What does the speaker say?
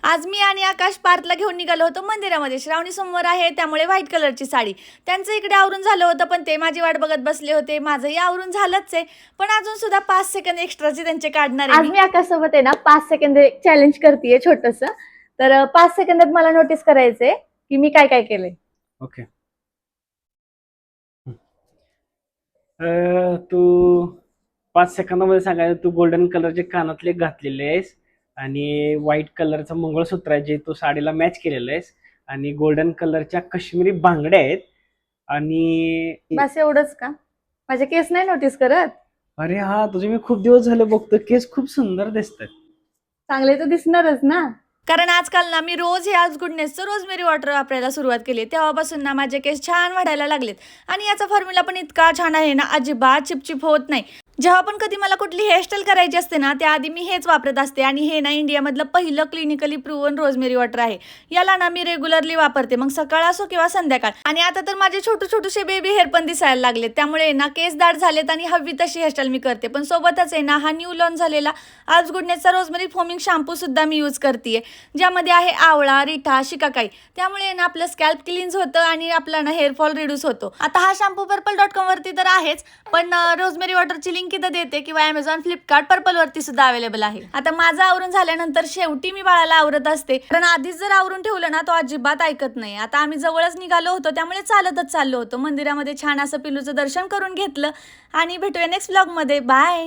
आज मी आणि आकाश पार्थला घेऊन निघालो होतो मंदिरामध्ये. श्रावणी सोमवार आहे त्यामुळे व्हाईट कलरची साडी. त्यांचं इकडे आवरून झालं होतं पण ते माझी वाट बघत बसले होते. माझंही आवरून झालंच आहे पण अजून सुद्धा 5 सेकंद एक्स्ट्राचे त्यांचे काढणार आहे. आज मी आकाशसोबत आहे ना 5 सेकंद चॅलेंज करतेय छोटस. तर 5 सेकंदात मला नोटीस करायचंय की मी काय काय केलंय. ओके. तू 5 सेकंदामध्ये सांगायचं. तू गोल्डन कलरचे कानातले घातलेले आहेस आणि व्हाईट कलरचं मंगळसूत्र आहे जे तू साडीला मॅच केलेलं आहेस आणि गोल्डन कलरच्या काश्मीरी बांगड्या आहेत आणि बस एवढंच का? माझे केस नाही नोटीस करत? अरे हा, तुझे मी खूप दिवस झाले बघतो, केस खूप सुंदर दिसतात. चांगले तर दिसणारच ना. कारण आजकाल ना मी रोज हे आज गुडनेसचं रोजमेरी वॉटर वापरायला सुरुवात केली. तेव्हापासून ना माझे केस छान वाढायला लागलेत आणि याचा फॉर्म्युला पण इतका छान आहे ना, अजिबात चिपचिप होत नाही. जेव्हा पण कधी मला कुठली हेअरस्टाईल करायची असते ना त्याआधी मी हेच वापरत असते आणि हे ना इंडियामधलं पहिलं क्लिनिकली प्रूव्हन रोजमेरी वॉटर आहे. याला ना मी रेग्युलरली वापरते, मग सकाळ असो किंवा संध्याकाळ. आणि आता तर माझे छोटेसे बेबी हेअर पण दिसायला लागलेत त्यामुळे ना केस दाट झालेत आणि हवी तशी हेअरस्टाईल मी करते. पण सोबतच आहे ना हा न्यू लॉन्च झालेला आज गुडनेसचा रोजमेरी फोमिंग शॅम्पू सुद्धा मी यूज करते, ज्यामध्ये आहे आवळा, रिठा, शिकाकाई. त्यामुळे ना आपलं स्कॅल्प क्लीन्स होतं आणि आपला ना हेअरफॉल रिड्यूस होतो. आता हा शॅम्पू पर्पल.com वरती तर आहेच पण रोजमेरी वॉटरची लिंक इथं देते किंवा Amazon, फ्लिपकार्ट, पर्पल वरती सुद्धा अवेलेबल आहे. आता माझं आवरून झाल्यानंतर शेवटी मी बाळाला आवरत असते कारण आधीच जर आवरून ठेवलं ना तो अजिबात ऐकत नाही. आता आम्ही जवळच निघालो होतो त्यामुळे चालतच चाललो होतो. मंदिरामध्ये छान असं पिलूचं दर्शन करून घेतलं आणि भेटूया नेक्स्ट व्लॉग मध्ये. बाय.